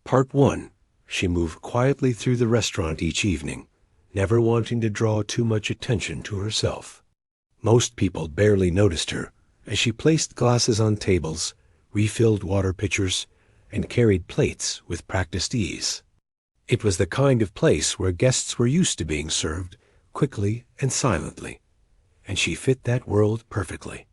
Part 1. She moved quietly through the restaurant each evening, never wanting to draw too much attention to herself. Most people barely noticed her, as she placed glasses on tables, refilled water pitchers, and carried plates with practiced ease. It was the kind of place where guests were used to being served quickly and silently, and she fit that world perfectly.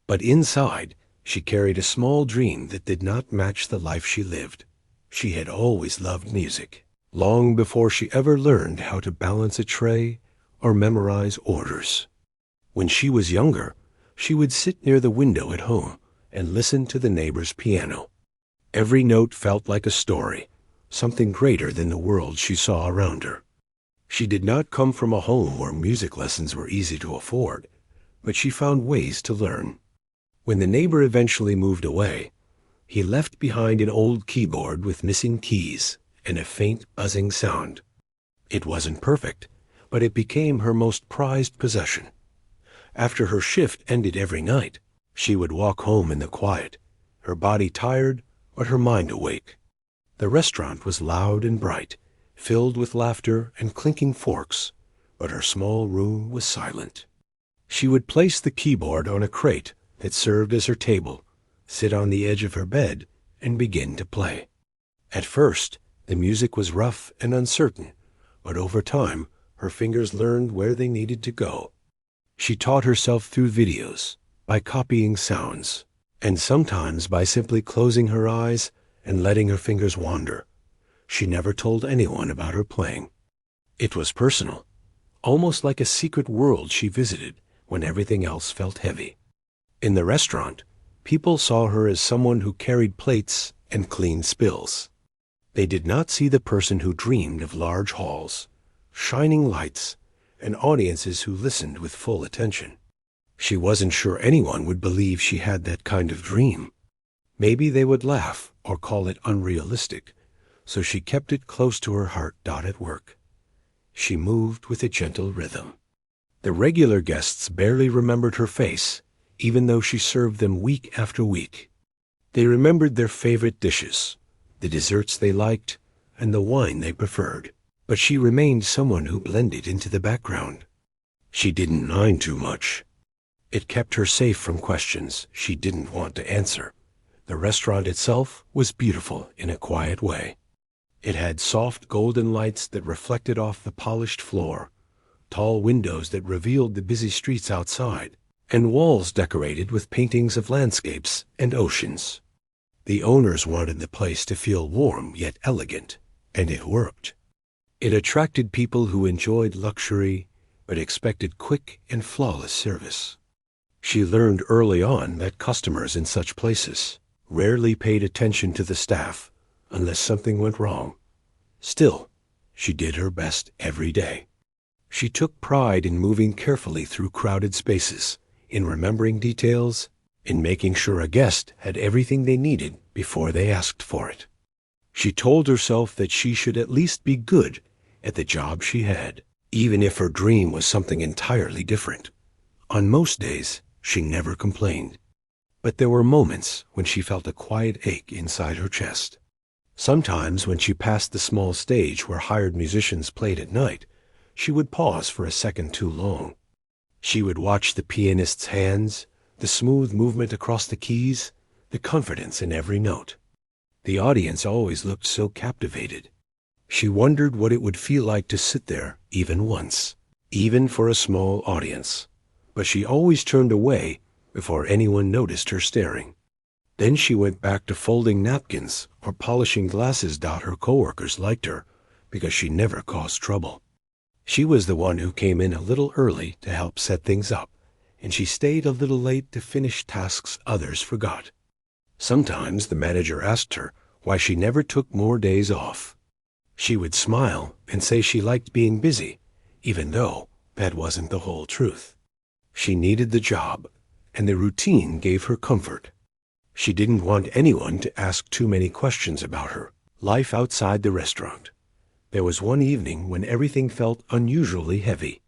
But inside, she carried a small dream that did not match the life she lived. She had always loved music, long before she ever learned how to balance a tray or memorize orders. When she was younger, she would sit near the window at home and listen to the neighbor's piano. Every note felt like a story, something greater than the world she saw around her. She did not come from a home where music lessons were easy to afford, but she found ways to learn. When the neighbor eventually moved away, he left behind an old keyboard with missing keys and a faint buzzing sound. It wasn't perfect, but it became her most prized possession. After her shift ended every night, she would walk home in the quiet, her body tired but her mind awake. The restaurant was loud and bright, filled with laughter and clinking forks, but her small room was silent. She would place the keyboard on a crate that served as her table, sit on the edge of her bed, and begin to play. At first, the music was rough and uncertain, but over time, her fingers learned where they needed to go. She taught herself through videos, by copying sounds, and sometimes by simply closing her eyes and letting her fingers wander. She never told anyone about her playing. It was personal, almost like a secret world she visited when everything else felt heavy. In the restaurant, people saw her as someone who carried plates and cleaned spills. They did not see the person who dreamed of large halls, shining lights, and audiences who listened with full attention. She wasn't sure anyone would believe she had that kind of dream. Maybe they would laugh or call it unrealistic, so she kept it close to her heart at work. She moved with a gentle rhythm. The regular guests barely remembered her face, even though she served them week after week. They remembered their favorite dishes, the desserts they liked, and the wine they preferred. But she remained someone who blended into the background. She didn't mind too much. It kept her safe from questions she didn't want to answer. The restaurant itself was beautiful in a quiet way. It had soft golden lights that reflected off the polished floor, tall windows that revealed the busy streets outside, and walls decorated with paintings of landscapes and oceans. The owners wanted the place to feel warm yet elegant, and it worked. It attracted people who enjoyed luxury but expected quick and flawless service. She learned early on that customers in such places rarely paid attention to the staff unless something went wrong. Still, she did her best every day. She took pride in moving carefully through crowded spaces, in remembering details, in making sure a guest had everything they needed before they asked for it. She told herself that she should at least be good at the job she had, even if her dream was something entirely different. On most days, she never complained. But there were moments when she felt a quiet ache inside her chest. Sometimes when she passed the small stage where hired musicians played at night, she would pause for a second too long. She would watch the pianist's hands, the smooth movement across the keys, the confidence in every note. The audience always looked so captivated. She wondered what it would feel like to sit there even once, even for a small audience. But she always turned away before anyone noticed her staring. Then she went back to folding napkins or polishing glasses. Her coworkers liked her because she never caused trouble. She was the one who came in a little early to help set things up, and she stayed a little late to finish tasks others forgot. Sometimes the manager asked her why she never took more days off. She would smile and say she liked being busy, even though that wasn't the whole truth. She needed the job, and the routine gave her comfort. She didn't want anyone to ask too many questions about her life outside the restaurant. There was one evening when everything felt unusually heavy.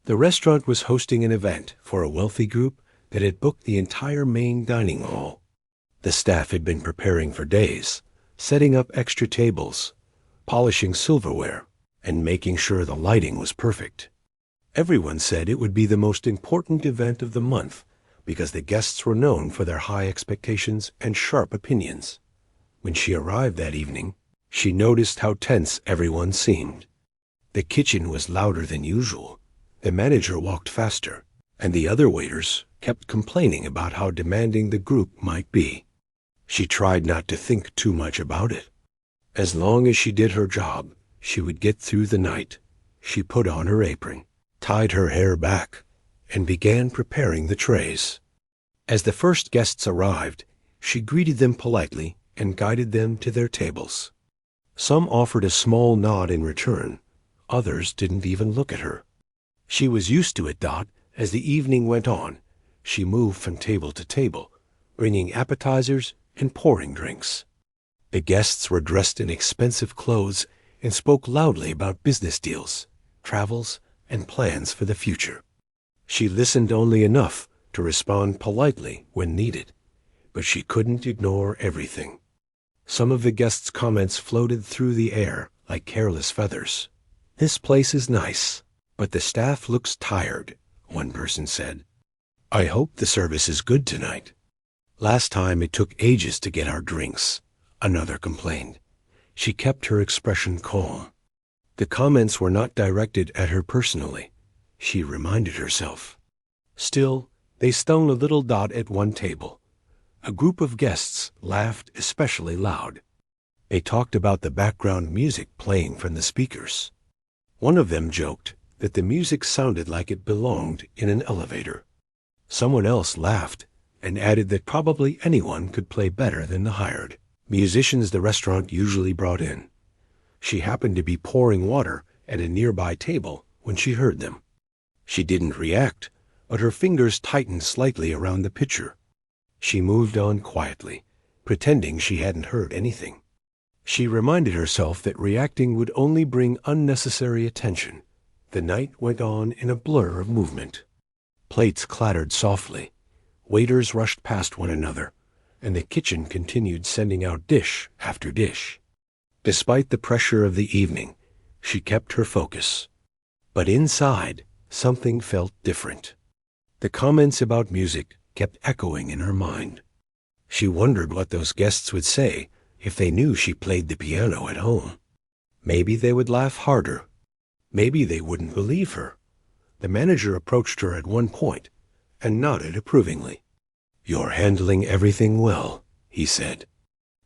The restaurant was hosting an event for a wealthy group that had booked the entire main dining hall. The staff had been preparing for days, setting up extra tables, polishing silverware, and making sure the lighting was perfect. Everyone said it would be the most important event of the month because the guests were known for their high expectations and sharp opinions. When she arrived that evening, she noticed how tense everyone seemed. The kitchen was louder than usual. The manager walked faster, and the other waiters kept complaining about how demanding the group might be. She tried not to think too much about it. As long as she did her job, she would get through the night. She put on her apron, tied her hair back, and began preparing the trays. As the first guests arrived, she greeted them politely and guided them to their tables. Some offered a small nod in return. Others didn't even look at her. She was used to it. As the evening went on, she moved from table to table, bringing appetizers and pouring drinks. The guests were dressed in expensive clothes and spoke loudly about business deals, travels, and plans for the future. She listened only enough to respond politely when needed, but she couldn't ignore everything. Some of the guests' comments floated through the air like careless feathers. "This place is nice, but the staff looks tired," one person said. "I hope the service is good tonight." "Last time it took ages to get our drinks," another complained. She kept her expression calm. The comments were not directed at her personally, she reminded herself. Still, they stung a little. At one table, a group of guests laughed especially loud. They talked about the background music playing from the speakers. One of them joked that the music sounded like it belonged in an elevator. Someone else laughed and added that probably anyone could play better than the hired musicians the restaurant usually brought in. She happened to be pouring water at a nearby table when she heard them. She didn't react, but her fingers tightened slightly around the pitcher. She moved on quietly, pretending she hadn't heard anything. She reminded herself that reacting would only bring unnecessary attention. The night went on in a blur of movement. Plates clattered softly. Waiters rushed past one another, and the kitchen continued sending out dish after dish. Despite the pressure of the evening, she kept her focus. But inside, something felt different. The comments about music kept echoing in her mind. She wondered what those guests would say if they knew she played the piano at home. Maybe they would laugh harder. Maybe they wouldn't believe her. The manager approached her at one point and nodded approvingly. "You're handling everything well," he said.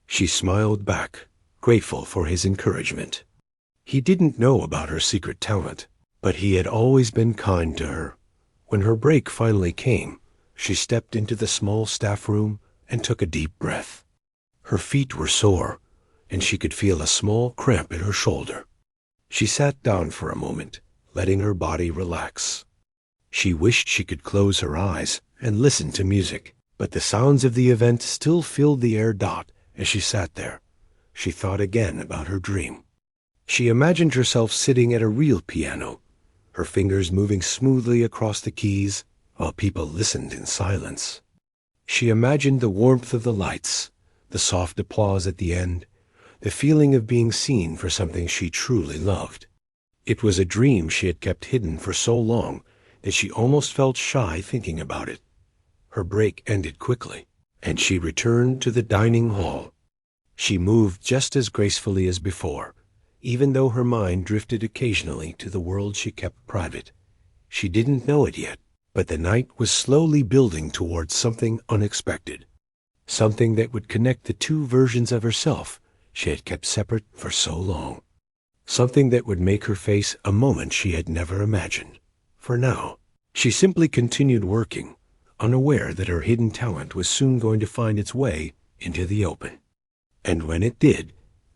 She smiled back, grateful for his encouragement. He didn't know about her secret talent, but he had always been kind to her. When her break finally came, she stepped into the small staff room and took a deep breath. Her feet were sore, and she could feel a small cramp in her shoulder. She sat down for a moment, letting her body relax. She wished she could close her eyes and listen to music, but the sounds of the event still filled the air. As she sat there, she thought again about her dream. She imagined herself sitting at a real piano, her fingers moving smoothly across the keys while people listened in silence. She imagined the warmth of the lights, the soft applause at the end, the feeling of being seen for something she truly loved. It was a dream she had kept hidden for so long that she almost felt shy thinking about it. Her break ended quickly, and she returned to the dining hall. She moved just as gracefully as before, even though her mind drifted occasionally to the world she kept private. She didn't know it yet, but the night was slowly building towards something unexpected, something that would connect the two versions of herself she had kept separate for so long, something that would make her face a moment she had never imagined. For now, she simply continued working, unaware that her hidden talent was soon going to find its way into the open. And when it did,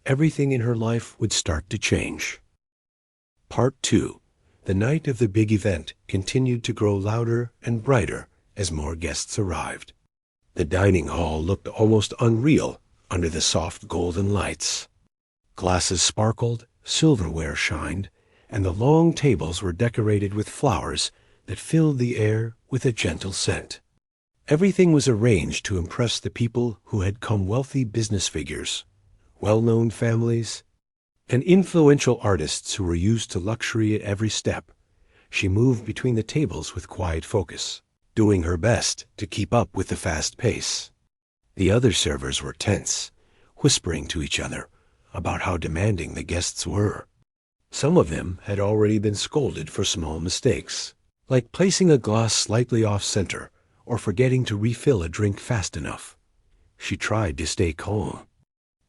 everything in her life would start to change. Part 2. The night of the big event continued to grow louder and brighter as more guests arrived. The dining hall looked almost unreal under the soft golden lights. Glasses sparkled, silverware shined, and the long tables were decorated with flowers that filled the air with a gentle scent. Everything was arranged to impress the people who had come, wealthy business figures, well-known families, and influential artists who were used to luxury at every step. She moved between the tables with quiet focus, doing her best to keep up with the fast pace. The other servers were tense, whispering to each other about how demanding the guests were. Some of them had already been scolded for small mistakes, like placing a glass slightly off-center or forgetting to refill a drink fast enough. She tried to stay calm.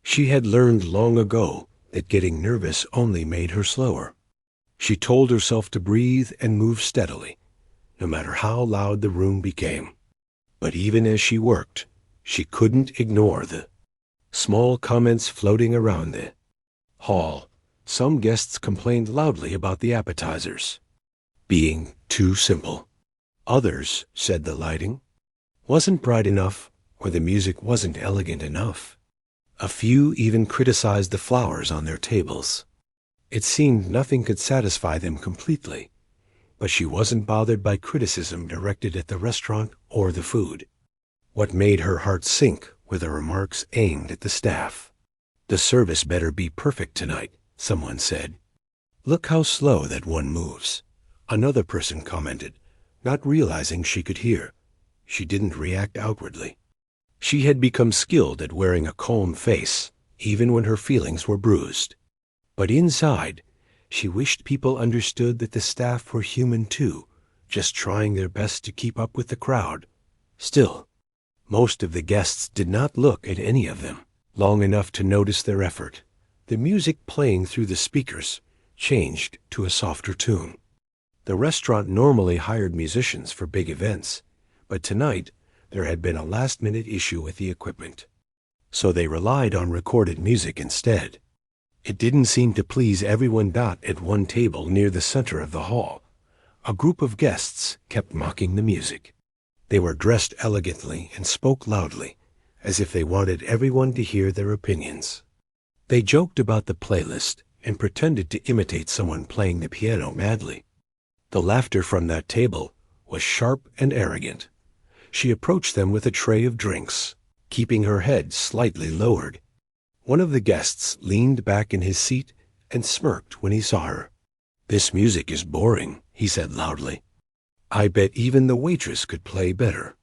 She had learned long ago that getting nervous only made her slower. She told herself to breathe and move steadily, no matter how loud the room became. But even as she worked, she couldn't ignore the small comments floating around the hall. Some guests complained loudly about the appetizers being too simple. Others said the lighting wasn't bright enough or the music wasn't elegant enough. A few even criticized the flowers on their tables. It seemed nothing could satisfy them completely, but she wasn't bothered by criticism directed at the restaurant or the food. What made her heart sink were the remarks aimed at the staff. "The service better be perfect tonight," someone said. "Look how slow that one moves," another person commented, not realizing she could hear. She didn't react outwardly. She had become skilled at wearing a calm face, even when her feelings were bruised. But inside, she wished people understood that the staff were human too, just trying their best to keep up with the crowd. Still, most of the guests did not look at any of them long enough to notice their effort. The music playing through the speakers changed to a softer tune. The restaurant normally hired musicians for big events, but tonight there had been a last-minute issue with the equipment, so they relied on recorded music instead. It didn't seem to please everyone. At one table near the center of the hall, a group of guests kept mocking the music. They were dressed elegantly and spoke loudly, as if they wanted everyone to hear their opinions. They joked about the playlist and pretended to imitate someone playing the piano madly. The laughter from that table was sharp and arrogant. She approached them with a tray of drinks, keeping her head slightly lowered. One of the guests leaned back in his seat and smirked when he saw her. "This music is boring," he said loudly. "I bet even the waitress could play better."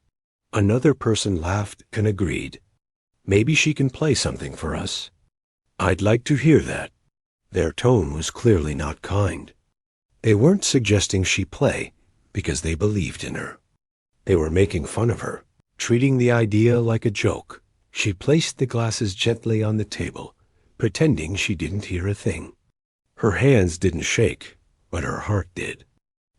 Another person laughed and agreed. "Maybe she can play something for us." "I'd like to hear that." Their tone was clearly not kind. They weren't suggesting she play because they believed in her. They were making fun of her, treating the idea like a joke. She placed the glasses gently on the table, pretending she didn't hear a thing. Her hands didn't shake, but her heart did.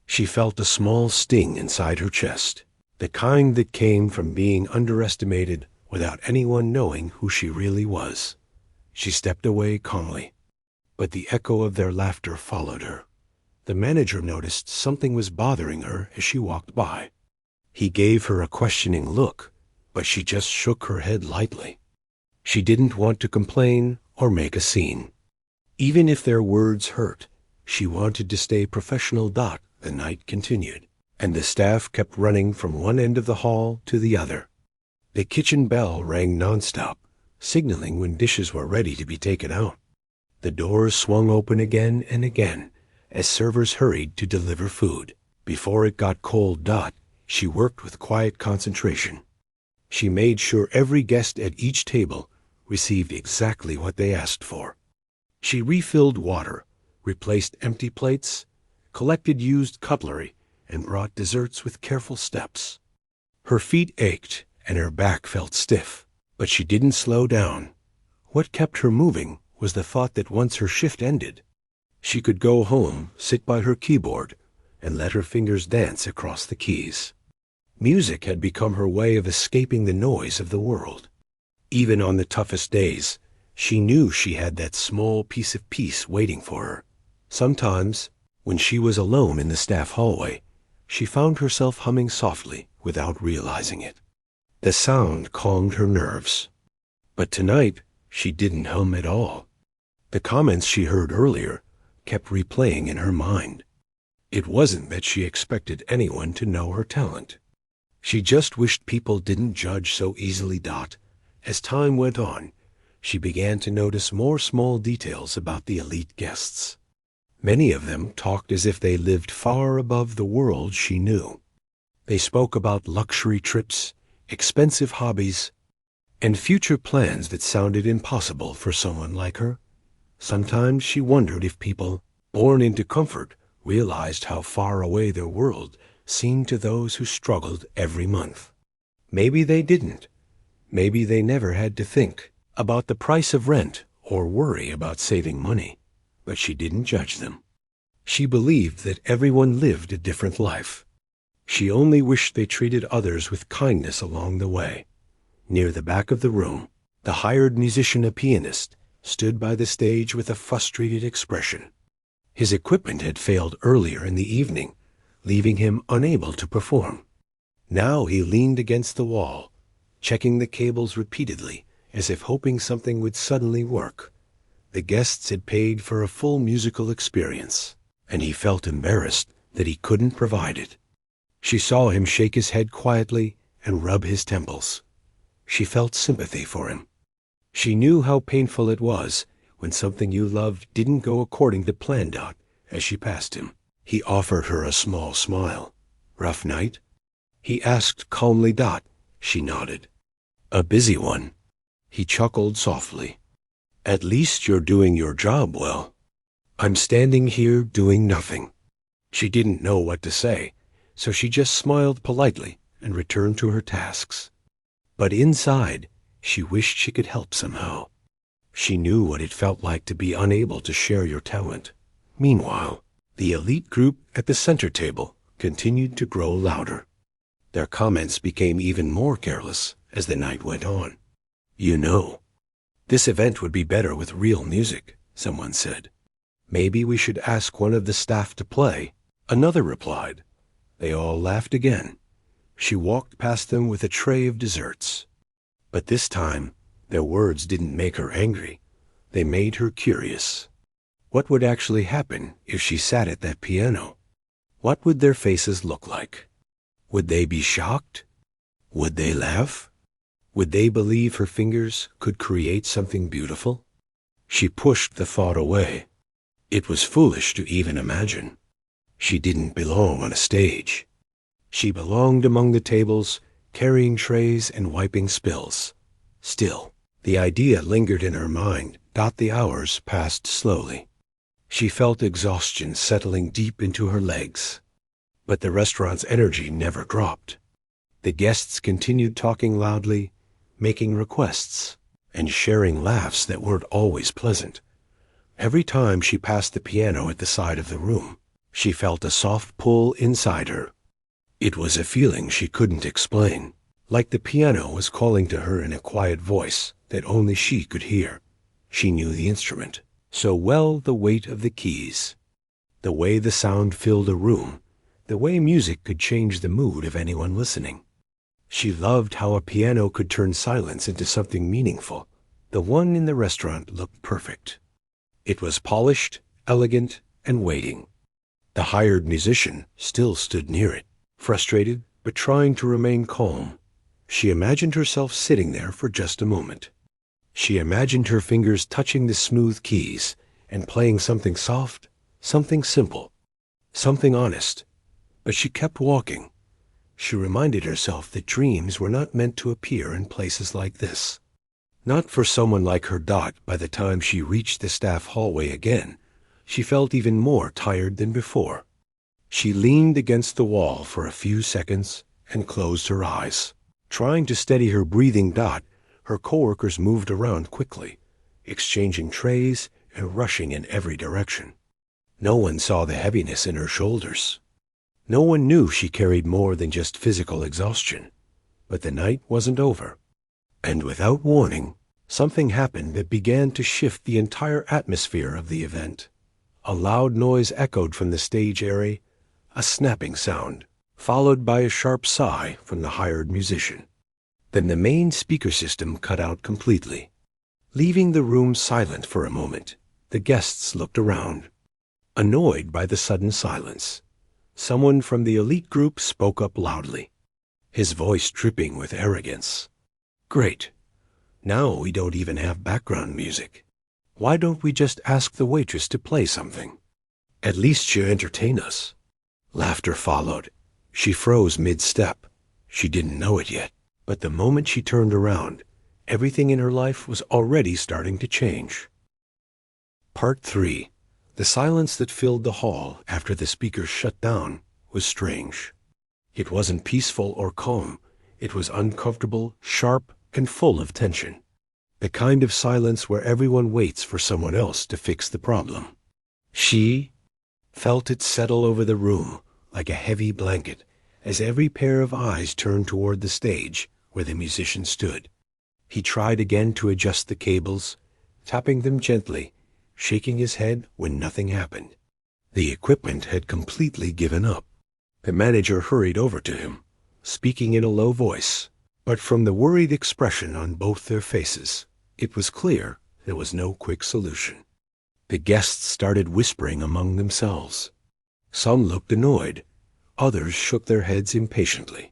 She felt a small sting inside her chest, the kind that came from being underestimated without anyone knowing who she really was. She stepped away calmly, but the echo of their laughter followed her. The manager noticed something was bothering her as she walked by. He gave her a questioning look, but she just shook her head lightly. She didn't want to complain or make a scene. Even if their words hurt, she wanted to stay professional. The night continued, and the staff kept running from one end of the hall to the other. The kitchen bell rang nonstop, signaling when dishes were ready to be taken out. The doors swung open again and again as servers hurried to deliver food. Before it got cold, she worked with quiet concentration. She made sure every guest at each table received exactly what they asked for. She refilled water, replaced empty plates, collected used cutlery, and brought desserts with careful steps. Her feet ached and her back felt stiff, but she didn't slow down. What kept her moving was the thought that once her shift ended, she could go home, sit by her keyboard, and let her fingers dance across the keys. Music had become her way of escaping the noise of the world. Even on the toughest days, she knew she had that small piece of peace waiting for her. Sometimes, when she was alone in the staff hallway, she found herself humming softly without realizing it. The sound calmed her nerves. But tonight, she didn't hum at all. The comments she heard earlier kept replaying in her mind. It wasn't that she expected anyone to know her talent. She just wished people didn't judge so easily. As time went on, she began to notice more small details about the elite guests. Many of them talked as if they lived far above the world she knew. They spoke about luxury trips, expensive hobbies, and future plans that sounded impossible for someone like her. Sometimes she wondered if people, born into comfort, realized how far away their world seemed to those who struggled every month. Maybe they didn't. Maybe they never had to think about the price of rent or worry about saving money. But she didn't judge them. She believed that everyone lived a different life. She only wished they treated others with kindness along the way. Near the back of the room, the hired musician, a pianist, stood by the stage with a frustrated expression. His equipment had failed earlier in the evening, leaving him unable to perform. Now he leaned against the wall, checking the cables repeatedly, as if hoping something would suddenly work. The guests had paid for a full musical experience, and he felt embarrassed that he couldn't provide it. She saw him shake his head quietly and rub his temples. She felt sympathy for him. She knew how painful it was when something you loved didn't go according to plan. As she passed him, he offered her a small smile. "Rough night?" he asked calmly. She nodded. "A busy one." He chuckled softly. "At least you're doing your job well. I'm standing here doing nothing." She didn't know what to say, so she just smiled politely and returned to her tasks. But inside, she wished she could help somehow. She knew what it felt like to be unable to share your talent. Meanwhile, the elite group at the center table continued to grow louder. Their comments became even more careless as the night went on. "You know, this event would be better with real music," someone said. "Maybe we should ask one of the staff to play," another replied. They all laughed again. She walked past them with a tray of desserts. But this time, their words didn't make her angry. They made her curious. What would actually happen if she sat at that piano? What would their faces look like? Would they be shocked? Would they laugh? Would they believe her fingers could create something beautiful? She pushed the thought away. It was foolish to even imagine. She didn't belong on a stage. She belonged among the tables, carrying trays and wiping spills. Still, the idea lingered in her mind. The hours passed slowly. She felt exhaustion settling deep into her legs. But the restaurant's energy never dropped. The guests continued talking loudly, making requests, and sharing laughs that weren't always pleasant. Every time she passed the piano at the side of the room, she felt a soft pull inside her. It was a feeling she couldn't explain, like the piano was calling to her in a quiet voice that only she could hear. She knew the instrument so well, the weight of the keys, the way the sound filled a room, the way music could change the mood of anyone listening. She loved how a piano could turn silence into something meaningful. The one in the restaurant looked perfect. It was polished, elegant, and waiting. The hired musician still stood near it, frustrated but trying to remain calm. She imagined herself sitting there for just a moment. She imagined her fingers touching the smooth keys and playing something soft, something simple, something honest. But she kept walking. She reminded herself that dreams were not meant to appear in places like this. Not for someone like her. By the time she reached the staff hallway again, she felt even more tired than before. She leaned against the wall for a few seconds and closed her eyes. Trying to steady her breathing. Her coworkers moved around quickly, exchanging trays and rushing in every direction. No one saw the heaviness in her shoulders. No one knew she carried more than just physical exhaustion. But the night wasn't over. And without warning, something happened that began to shift the entire atmosphere of the event. A loud noise echoed from the stage area, a snapping sound, followed by a sharp sigh from the hired musician. Then the main speaker system cut out completely. Leaving the room silent for a moment, the guests looked around. Annoyed by the sudden silence, someone from the elite group spoke up loudly, his voice dripping with arrogance. "Great. Now we don't even have background music. Why don't we just ask the waitress to play something? At least she'll entertain us." Laughter followed. She froze mid-step. She didn't know it yet, but the moment she turned around, everything in her life was already starting to change. Part 3. The silence that filled the hall after the speakers shut down was strange. It wasn't peaceful or calm. It was uncomfortable, sharp, and full of tension. The kind of silence where everyone waits for someone else to fix the problem. She felt it settle over the room like a heavy blanket as every pair of eyes turned toward the stage where the musician stood. He tried again to adjust the cables, tapping them gently, shaking his head when nothing happened. The equipment had completely given up. The manager hurried over to him, speaking in a low voice, but from the worried expression on both their faces, it was clear there was no quick solution. The guests started whispering among themselves. Some looked annoyed. Others shook their heads impatiently.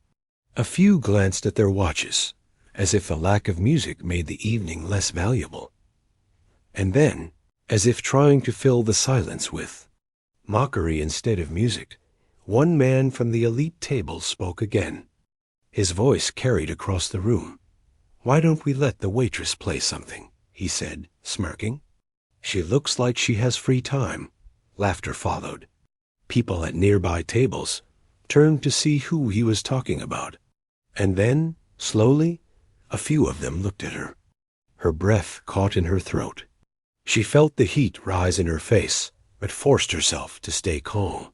A few glanced at their watches, as if the lack of music made the evening less valuable. And then, as if trying to fill the silence with mockery instead of music, one man from the elite table spoke again. His voice carried across the room. "Why don't we let the waitress play something?" he said, smirking. "She looks like she has free time." Laughter followed. People at nearby tables turned to see who he was talking about. And then, slowly, a few of them looked at her. Her breath caught in her throat. She felt the heat rise in her face, but forced herself to stay calm.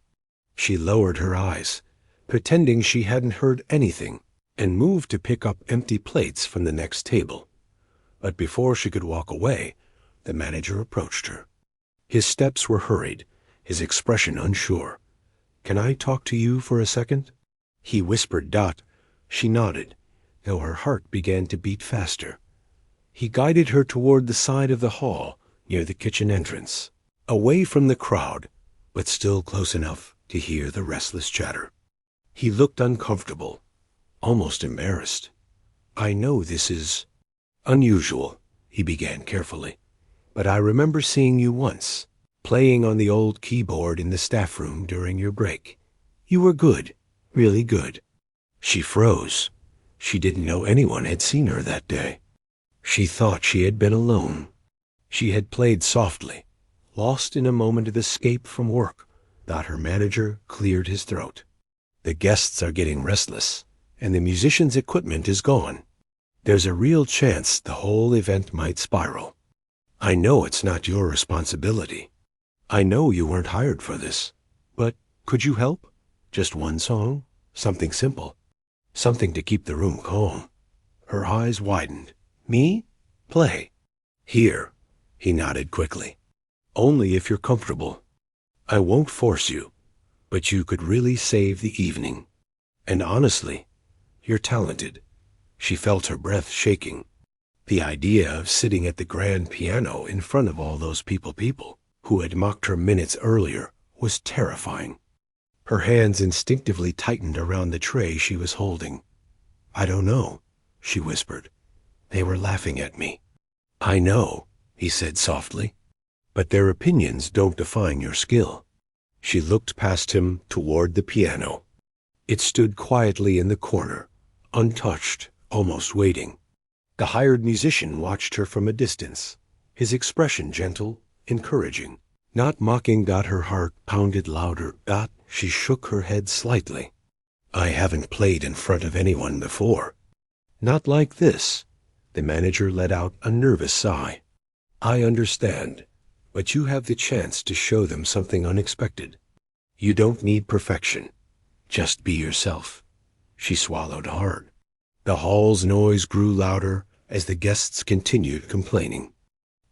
She lowered her eyes, pretending she hadn't heard anything, and moved to pick up empty plates from the next table. But before she could walk away, the manager approached her. His steps were hurried, his expression unsure. "Can I talk to you for a second?" He whispered Dot. She nodded, though her heart began to beat faster. He guided her toward the side of the hall, near the kitchen entrance, away from the crowd, but still close enough to hear the restless chatter. He looked uncomfortable, almost embarrassed. "I know this is unusual," he began carefully, "but I remember seeing you once, playing on the old keyboard in the staff room during your break. You were good, really good." She froze. She didn't know anyone had seen her that day. She thought she had been alone. She had played softly, lost in a moment of escape from work, that her manager cleared his throat. "The guests are getting restless, and the musician's equipment is gone. There's a real chance the whole event might spiral. I know it's not your responsibility. I know you weren't hired for this. But could you help? Just one song? Something simple. Something to keep the room calm." Her eyes widened. "Me? Play." "Here." He nodded quickly. "Only if you're comfortable. I won't force you, but you could really save the evening. And honestly, you're talented." She felt her breath shaking. The idea of sitting at the grand piano in front of all those people who had mocked her minutes earlier was terrifying. Her hands instinctively tightened around the tray she was holding. "I don't know," she whispered. "They were laughing at me." "I know," he said softly, "but their opinions don't define your skill." She looked past him toward the piano. It stood quietly in the corner, untouched, almost waiting. The hired musician watched her from a distance, his expression gentle, encouraging. Not mocking. Her heart pounded louder. She shook her head slightly. "I haven't played in front of anyone before." "Not like this." The manager let out a nervous sigh. "I understand, but you have the chance to show them something unexpected. You don't need perfection. Just be yourself." She swallowed hard. The hall's noise grew louder as the guests continued complaining.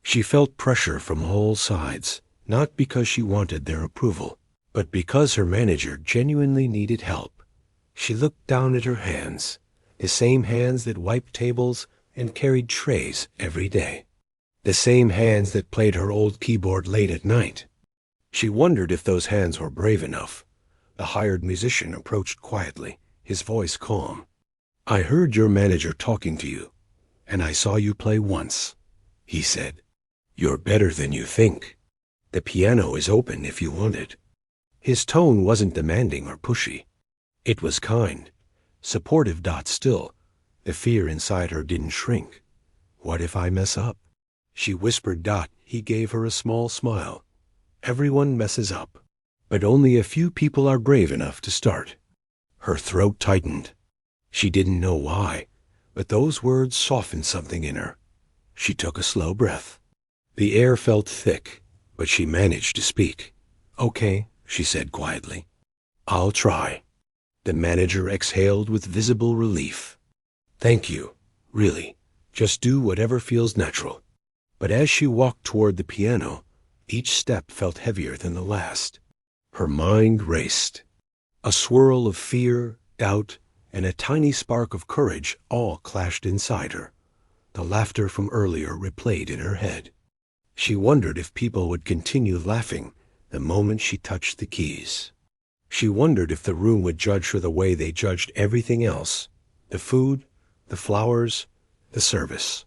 She felt pressure from all sides, not because she wanted their approval, but because her manager genuinely needed help. She looked down at her hands, the same hands that wiped tables and carried trays every day, the same hands that played her old keyboard late at night. She wondered if those hands were brave enough. The hired musician approached quietly, his voice calm. "I heard your manager talking to you. and I saw you play once," he said. "You're better than you think. The piano is open if you want it." His tone wasn't demanding or pushy. It was kind, supportive. Still, the fear inside her didn't shrink. "What if I mess up?" she whispered. He gave her a small smile. "Everyone messes up, but only a few people are brave enough to start." Her throat tightened. She didn't know why, but those words softened something in her. She took a slow breath. The air felt thick, but she managed to speak. "Okay," she said quietly. "I'll try." The manager exhaled with visible relief. "Thank you, really. Just do whatever feels natural." But as she walked toward the piano, each step felt heavier than the last. Her mind raced. A swirl of fear, doubt, and a tiny spark of courage all clashed inside her. The laughter from earlier replayed in her head. She wondered if people would continue laughing the moment she touched the keys. She wondered if the room would judge her the way they judged everything else: the food, the flowers, the service.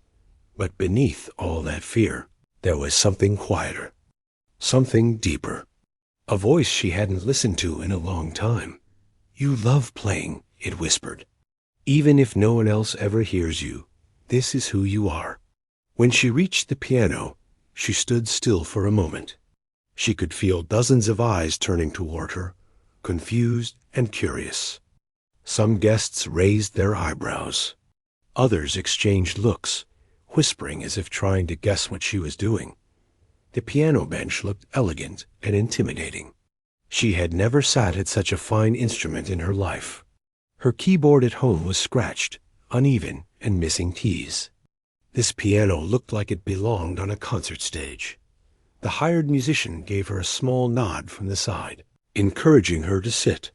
But beneath all that fear, there was something quieter, something deeper. A voice she hadn't listened to in a long time. "You love playing," it whispered. "Even if no one else ever hears you, this is who you are." When she reached the piano, she stood still for a moment. She could feel dozens of eyes turning toward her, confused and curious. Some guests raised their eyebrows. Others exchanged looks, whispering as if trying to guess what she was doing. The piano bench looked elegant and intimidating. She had never sat at such a fine instrument in her life. Her keyboard at home was scratched, uneven, and missing keys. This piano looked like it belonged on a concert stage. The hired musician gave her a small nod from the side, encouraging her to sit.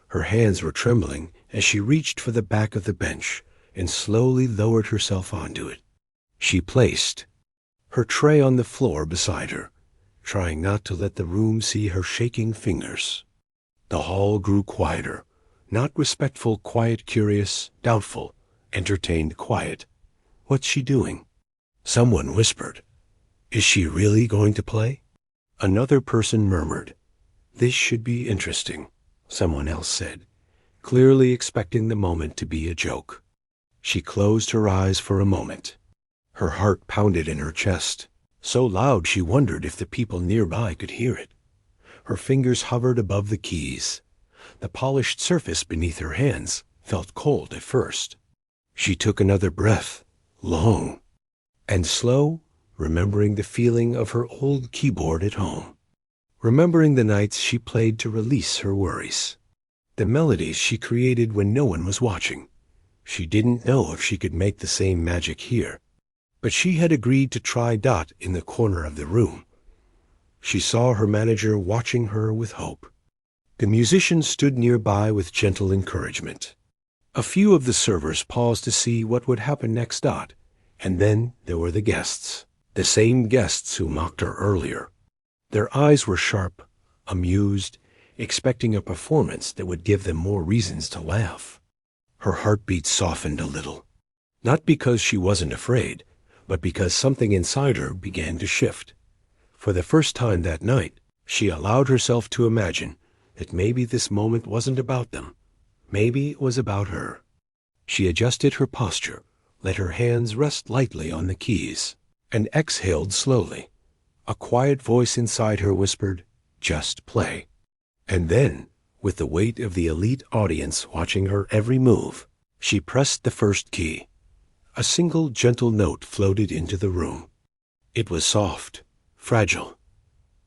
Her hands were trembling as she reached for the back of the bench and slowly lowered herself onto it. She placed her tray on the floor beside her, trying not to let the room see her shaking fingers. The hall grew quieter, not respectful, quiet, curious, doubtful, entertained quiet. "What's she doing?" Someone whispered. "Is she really going to play?" Another person murmured. "This should be interesting," someone else said, clearly expecting the moment to be a joke. She closed her eyes for a moment. Her heart pounded in her chest, so loud she wondered if the people nearby could hear it. Her fingers hovered above the keys. The polished surface beneath her hands felt cold at first. She took another breath, long and slow, remembering the feeling of her old keyboard at home, remembering the nights she played to release her worries, the melodies she created when no one was watching. She didn't know if she could make the same magic here, but she had agreed to try. In the corner of the room, she saw her manager watching her with hope. The musician stood nearby with gentle encouragement. A few of the servers paused to see what would happen next. And then there were the guests, the same guests who mocked her earlier. Their eyes were sharp, amused, expecting a performance that would give them more reasons to laugh. Her heartbeat softened a little, not because she wasn't afraid, but because something inside her began to shift. For the first time that night, she allowed herself to imagine that maybe this moment wasn't about them. Maybe it was about her. She adjusted her posture, let her hands rest lightly on the keys, and exhaled slowly. A quiet voice inside her whispered, "Just play." And then, with the weight of the elite audience watching her every move, she pressed the first key. A single gentle note floated into the room. It was soft, fragile,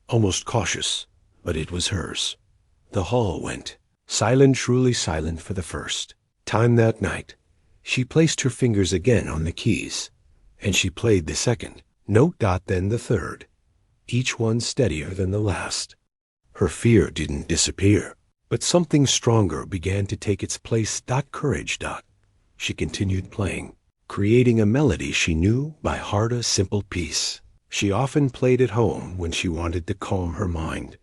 almost cautious, but it was hers. The hall went silent, truly silent for the first time that night. She placed her fingers again on the keys, and she played the second note, then the third, each one steadier than the last. Her fear didn't disappear, but something stronger began to take its place. Courage. She continued playing, creating a melody she knew by heart, a simple piece she often played at home when she wanted to calm her mind.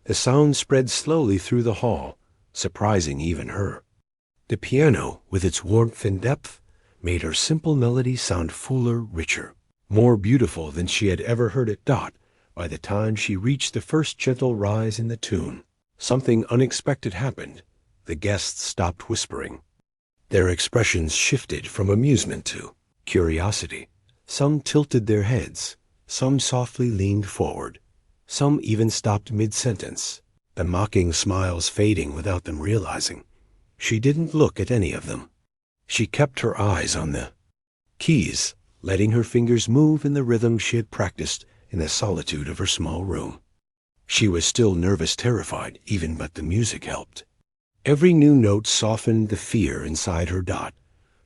The sound spread slowly through the hall, surprising even her. The piano, with its warmth and depth, made her simple melody sound fuller, richer, more beautiful than she had ever heard it. By the time she reached the first gentle rise in the tune, something unexpected happened. The guests stopped whispering. Their expressions shifted from amusement to curiosity. Some tilted their heads, some softly leaned forward, some even stopped mid-sentence, the mocking smiles fading without them realizing. She didn't look at any of them. She kept her eyes on the keys, letting her fingers move in the rhythm she had practiced in the solitude of her small room. She was still nervous, terrified, even, but the music helped. Every new note softened the fear inside her.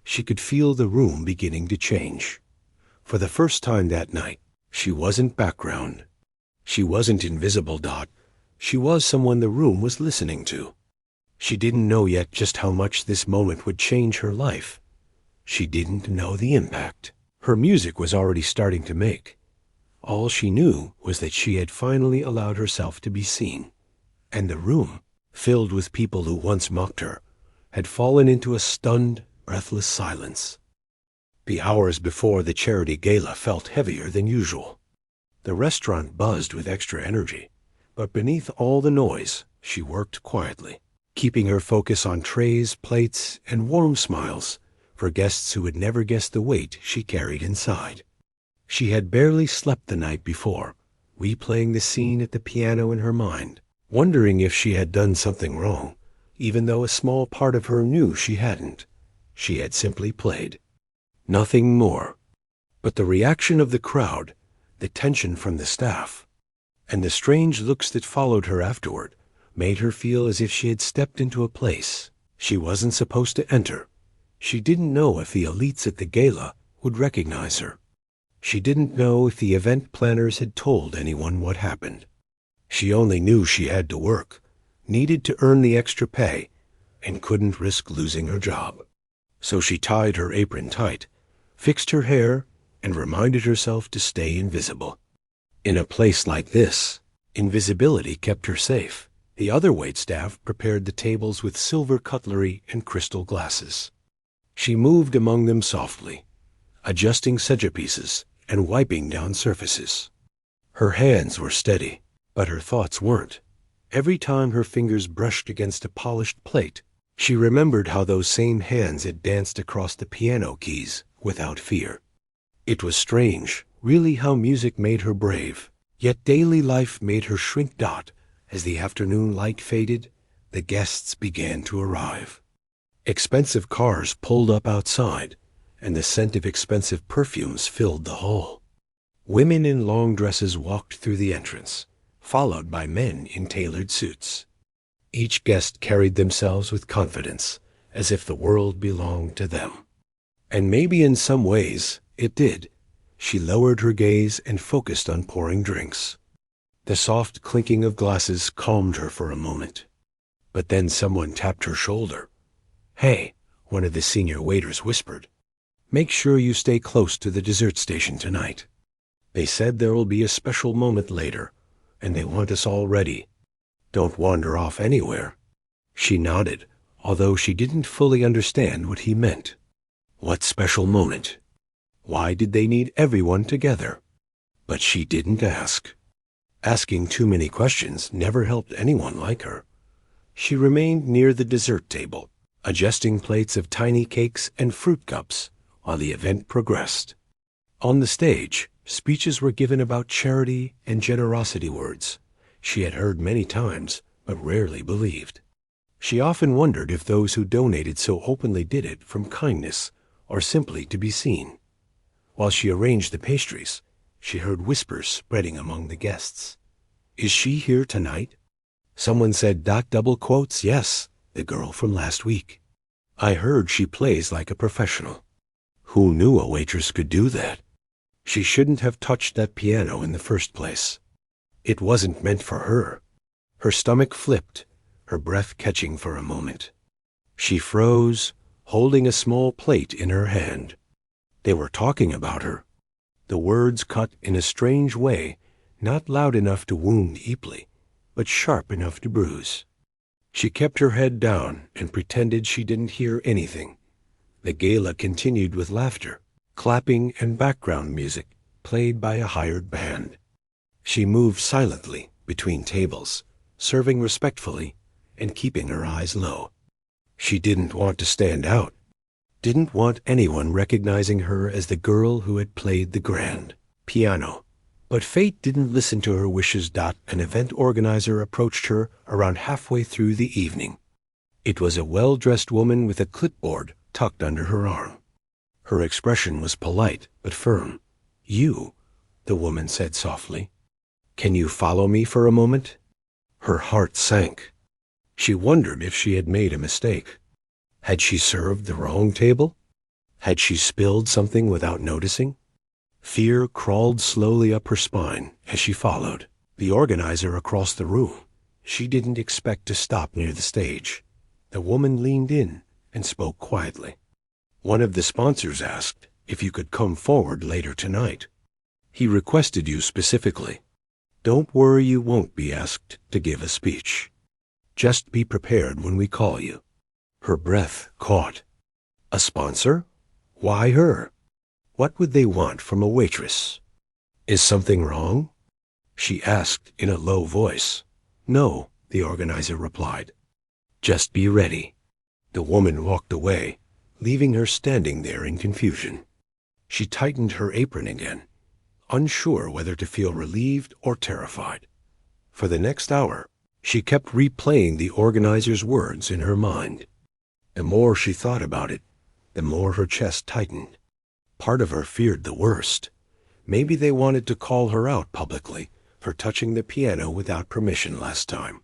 She could feel the room beginning to change. For the first time that night, she wasn't background. She wasn't invisible. She was someone the room was listening to. She didn't know yet just how much this moment would change her life. She didn't know the impact her music was already starting to make. All she knew was that she had finally allowed herself to be seen, and the room, filled with people who once mocked her, had fallen into a stunned, breathless silence. The hours before the charity gala felt heavier than usual. The restaurant buzzed with extra energy, but beneath all the noise, she worked quietly, keeping her focus on trays, plates, and warm smiles for guests who would never guess the weight she carried inside. She had barely slept the night before, replaying the scene at the piano in her mind, wondering if she had done something wrong, even though a small part of her knew she hadn't. She had simply played. Nothing more. But the reaction of the crowd, the tension from the staff, and the strange looks that followed her afterward made her feel as if she had stepped into a place she wasn't supposed to enter. She didn't know if the elites at the gala would recognize her. She didn't know if the event planners had told anyone what happened. She only knew she had to work, needed to earn the extra pay, and couldn't risk losing her job. So she tied her apron tight, fixed her hair, and reminded herself to stay invisible. In a place like this, invisibility kept her safe. The other waitstaff prepared the tables with silver cutlery and crystal glasses. She moved among them softly, adjusting centerpieces and wiping down surfaces. Her hands were steady, but her thoughts weren't. Every time her fingers brushed against a polished plate, she remembered how those same hands had danced across the piano keys without fear. It was strange, really, how music made her brave, yet daily life made her shrink. As the afternoon light faded, the guests began to arrive. Expensive cars pulled up outside, and the scent of expensive perfumes filled the hall. Women in long dresses walked through the entrance, followed by men in tailored suits. Each guest carried themselves with confidence, as if the world belonged to them. And maybe in some ways it did. She lowered her gaze and focused on pouring drinks. The soft clinking of glasses calmed her for a moment. But then someone tapped her shoulder. "Hey," one of the senior waiters whispered. "Make sure you stay close to the dessert station tonight. They said there will be a special moment later, and they want us all ready. Don't wander off anywhere." She nodded, although she didn't fully understand what he meant. What special moment? Why did they need everyone together? But she didn't ask. Asking too many questions never helped anyone like her. She remained near the dessert table, adjusting plates of tiny cakes and fruit cups while the event progressed. On the stage, speeches were given about charity and generosity, words she had heard many times but rarely believed. She often wondered if those who donated so openly did it from kindness or simply to be seen. While she arranged the pastries, she heard whispers spreading among the guests. "Is she here tonight?" Someone said, double quotes, "Yes, the girl from last week. I heard she plays like a professional." Who knew a waitress could do that? She shouldn't have touched that piano in the first place. It wasn't meant for her. Her stomach flipped, her breath catching for a moment. She froze, holding a small plate in her hand. They were talking about her. The words cut in a strange way, not loud enough to wound deeply, but sharp enough to bruise. She kept her head down and pretended she didn't hear anything. The gala continued with laughter, clapping, and background music played by a hired band. She moved silently between tables, serving respectfully and keeping her eyes low. She didn't want to stand out, didn't want anyone recognizing her as the girl who had played the grand piano. But fate didn't listen to her wishes. An event organizer approached her around halfway through the evening. It was a well-dressed woman with a clipboard tucked under her arm. Her expression was polite but firm. "You," the woman said softly. "Can you follow me for a moment?" Her heart sank. She wondered if she had made a mistake. Had she served the wrong table? Had she spilled something without noticing? Fear crawled slowly up her spine as she followed the organizer across the room. She didn't expect to stop near the stage. The woman leaned in and spoke quietly. "One of the sponsors asked if you could come forward later tonight. He requested you specifically. Don't worry, you won't be asked to give a speech. Just be prepared when we call you." Her breath caught. A sponsor? Why her? What would they want from a waitress? "Is something wrong?" she asked in a low voice. "No," the organizer replied. "Just be ready." The woman walked away, leaving her standing there in confusion. She tightened her apron again, unsure whether to feel relieved or terrified. For the next hour, she kept replaying the organizer's words in her mind. The more she thought about it, the more her chest tightened. Part of her feared the worst. Maybe they wanted to call her out publicly for touching the piano without permission last time.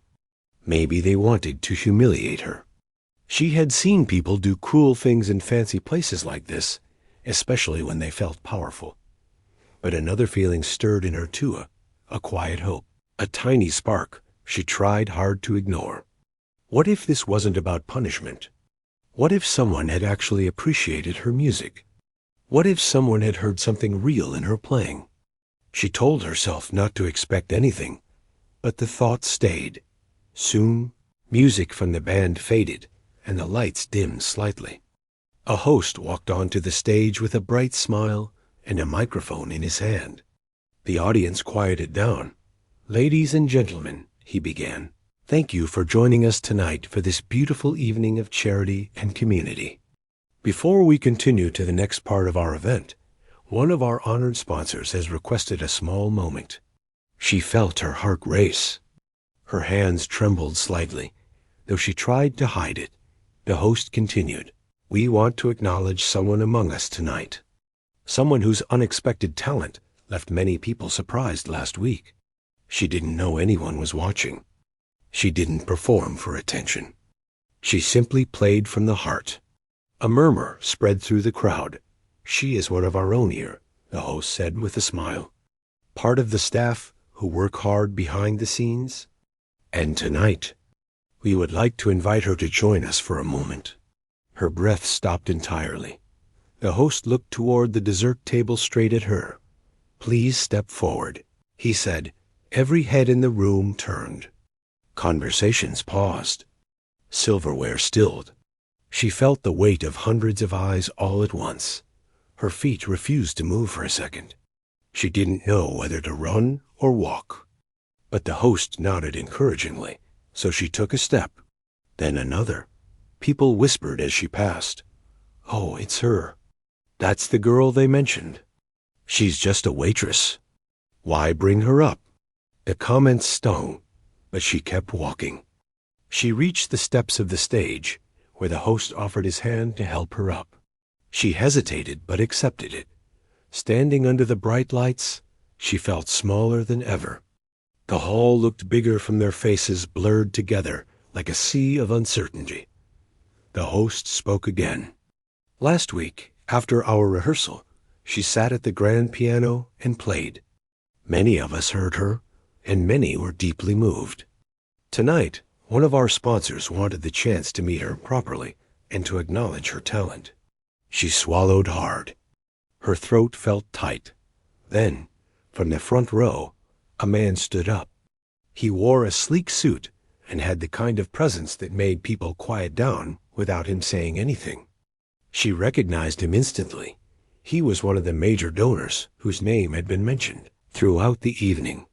Maybe they wanted to humiliate her. She had seen people do cruel things in fancy places like this, especially when they felt powerful. But another feeling stirred in her too, a quiet hope, a tiny spark she tried hard to ignore. What if this wasn't about punishment? What if someone had actually appreciated her music? What if someone had heard something real in her playing? She told herself not to expect anything, but the thought stayed. Soon, music from the band faded, and the lights dimmed slightly. A host walked onto the stage with a bright smile and a microphone in his hand. The audience quieted down. "Ladies and gentlemen," he began, "thank you for joining us tonight for this beautiful evening of charity and community. Before we continue to the next part of our event, one of our honored sponsors has requested a small moment." She felt her heart race. Her hands trembled slightly, though she tried to hide it. The host continued, "We want to acknowledge someone among us tonight. Someone whose unexpected talent left many people surprised last week. She didn't know anyone was watching. She didn't perform for attention. She simply played from the heart." A murmur spread through the crowd. "She is one of our own here," the host said with a smile. "Part of the staff who work hard behind the scenes. And tonight, we would like to invite her to join us for a moment." Her breath stopped entirely. The host looked toward the dessert table straight at her. "Please step forward," he said. Every head in the room turned. Conversations paused. Silverware stilled. She felt the weight of hundreds of eyes all at once. Her feet refused to move for a second. She didn't know whether to run or walk. But the host nodded encouragingly, so she took a step, then another. People whispered as she passed. "Oh, it's her. That's the girl they mentioned. She's just a waitress. Why bring her up?" The comments stung, but she kept walking. She reached the steps of the stage, where the host offered his hand to help her up. She hesitated but accepted it. Standing under the bright lights, she felt smaller than ever. The hall looked bigger from their faces blurred together like a sea of uncertainty. The host spoke again. "Last week, after our rehearsal, she sat at the grand piano and played. Many of us heard her, and many were deeply moved. Tonight, one of our sponsors wanted the chance to meet her properly and to acknowledge her talent." She swallowed hard. Her throat felt tight. Then, from the front row, a man stood up. He wore a sleek suit and had the kind of presence that made people quiet down without him saying anything. She recognized him instantly. He was one of the major donors whose name had been mentioned. Throughout the evening,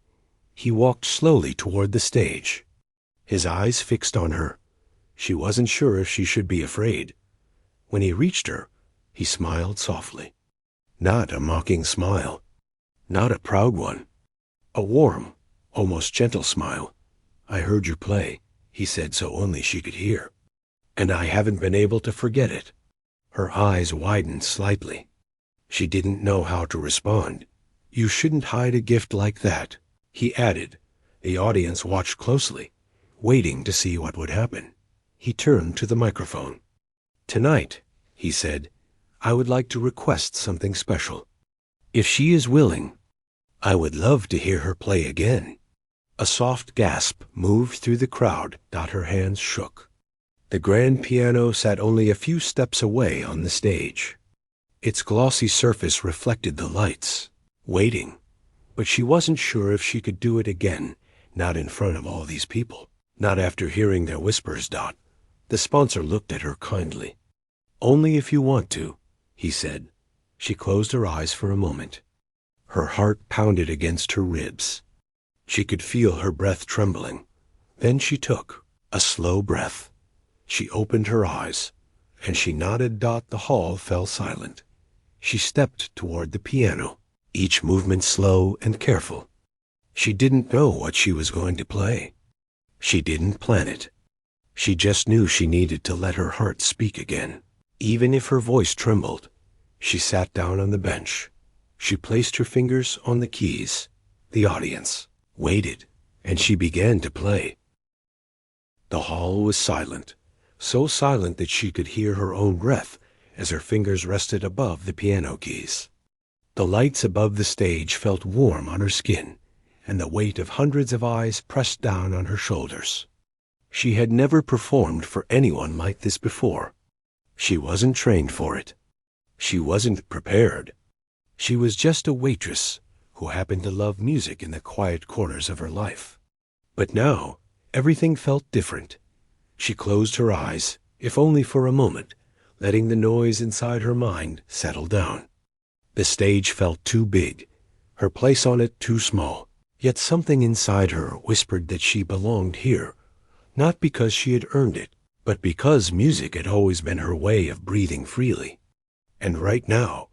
he walked slowly toward the stage, his eyes fixed on her. She wasn't sure if she should be afraid. When he reached her, he smiled softly. Not a mocking smile, not a proud one. A warm, almost gentle smile. "I heard you play," he said so only she could hear. "And I haven't been able to forget it." Her eyes widened slightly. She didn't know how to respond. "You shouldn't hide a gift like that," he added. The audience watched closely, waiting to see what would happen. He turned to the microphone. "Tonight," he said, "I would like to request something special. If she is willing, I would love to hear her play again." A soft gasp moved through the crowd. Her hands shook. The grand piano sat only a few steps away on the stage. Its glossy surface reflected the lights, waiting. But she wasn't sure if she could do it again, not in front of all these people, not after hearing their whispers. The sponsor looked at her kindly. "Only if you want to," he said. She closed her eyes for a moment. Her heart pounded against her ribs. She could feel her breath trembling. Then she took a slow breath. She opened her eyes, and she nodded. The hall fell silent. She stepped toward the piano, each movement slow and careful. She didn't know what she was going to play. She didn't plan it. She just knew she needed to let her heart speak again. Even if her voice trembled, she sat down on the bench. She placed her fingers on the keys. The audience waited, and she began to play. The hall was silent, so silent that she could hear her own breath as her fingers rested above the piano keys. The lights above the stage felt warm on her skin, and the weight of hundreds of eyes pressed down on her shoulders. She had never performed for anyone like this before. She wasn't trained for it. She wasn't prepared. She was just a waitress who happened to love music in the quiet corners of her life. But now, everything felt different. She closed her eyes, if only for a moment, letting the noise inside her mind settle down. The stage felt too big, her place on it too small. Yet something inside her whispered that she belonged here, not because she had earned it, but because music had always been her way of breathing freely. And right now,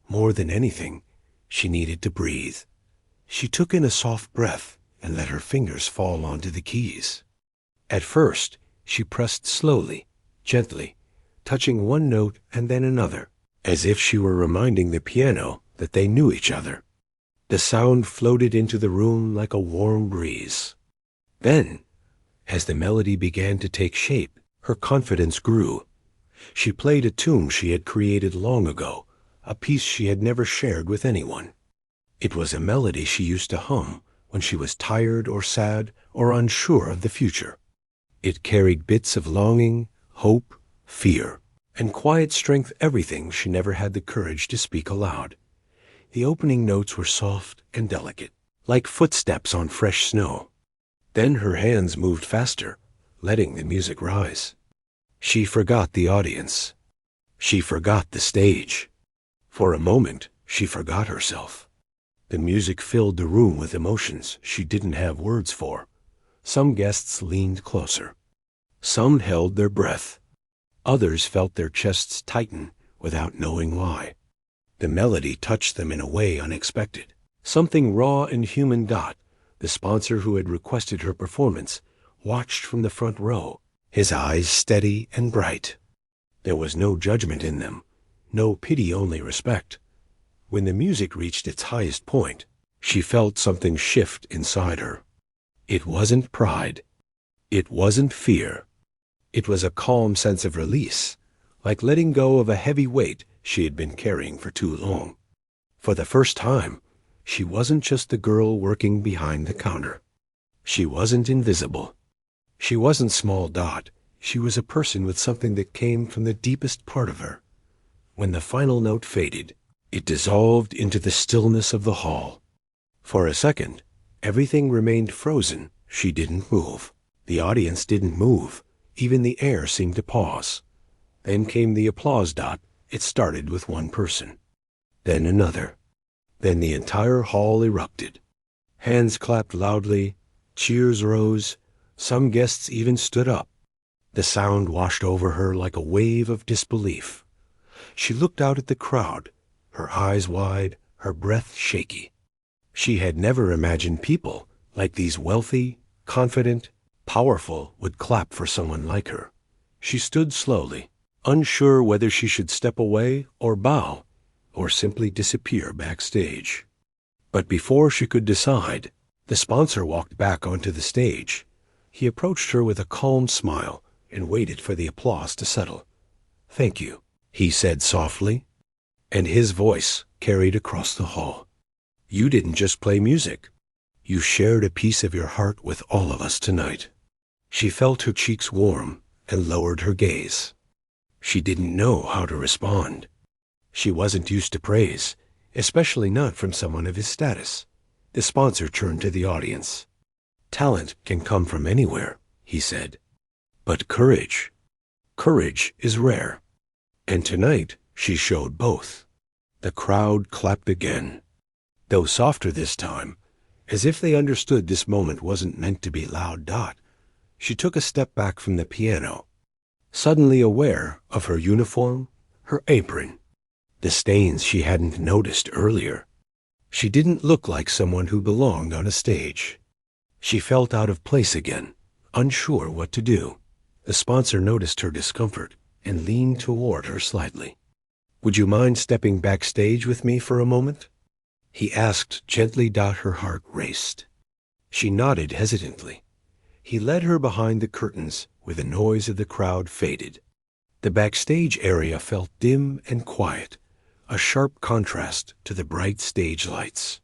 more than anything, she needed to breathe. She took in a soft breath and let her fingers fall onto the keys. At first, she pressed slowly, gently, touching one note and then another, as if she were reminding the piano that they knew each other. The sound floated into the room like a warm breeze. Then, as the melody began to take shape, her confidence grew. She played a tune she had created long ago, a piece she had never shared with anyone. It was a melody she used to hum when she was tired or sad or unsure of the future. It carried bits of longing, hope, fear, and quiet strength, everything she never had the courage to speak aloud. The opening notes were soft and delicate, like footsteps on fresh snow. Then her hands moved faster, letting the music rise. She forgot the audience. She forgot the stage. For a moment, she forgot herself. The music filled the room with emotions she didn't have words for. Some guests leaned closer. Some held their breath. Others felt their chests tighten without knowing why. The melody touched them in a way unexpected. Something raw and human. The sponsor who had requested her performance watched from the front row, his eyes steady and bright. There was no judgment in them, no pity, only respect. When the music reached its highest point, she felt something shift inside her. It wasn't pride. It wasn't fear. It was a calm sense of release, like letting go of a heavy weight she had been carrying for too long. For the first time, she wasn't just the girl working behind the counter. She wasn't invisible. She wasn't small. She was a person with something that came from the deepest part of her. When the final note faded, it dissolved into the stillness of the hall. For a second, everything remained frozen. She didn't move. The audience didn't move. Even the air seemed to pause. Then came the applause. It started with one person, then another. Then the entire hall erupted. Hands clapped loudly, cheers rose, some guests even stood up. The sound washed over her like a wave of disbelief. She looked out at the crowd, her eyes wide, her breath shaky. She had never imagined people like these wealthy, confident, powerful would clap for someone like her. She stood slowly, unsure whether she should step away or bow, or simply disappear backstage. But before she could decide, the sponsor walked back onto the stage. He approached her with a calm smile and waited for the applause to settle. "Thank you," he said softly, and his voice carried across the hall. "You didn't just play music. You shared a piece of your heart with all of us tonight." She felt her cheeks warm and lowered her gaze. She didn't know how to respond. She wasn't used to praise, especially not from someone of his status. The sponsor turned to the audience. "Talent can come from anywhere," he said. "But courage is rare." And tonight she showed both. The crowd clapped again, though softer this time, as if they understood this moment wasn't meant to be loud. She took a step back from the piano, suddenly aware of her uniform, her apron, the stains she hadn't noticed earlier. She didn't look like someone who belonged on a stage. She felt out of place again, unsure what to do. The sponsor noticed her discomfort and leaned toward her slightly. "Would you mind stepping backstage with me for a moment?" he asked gently. Her heart raced. She nodded hesitantly. He led her behind the curtains where the noise of the crowd faded. The backstage area felt dim and quiet, a sharp contrast to the bright stage lights.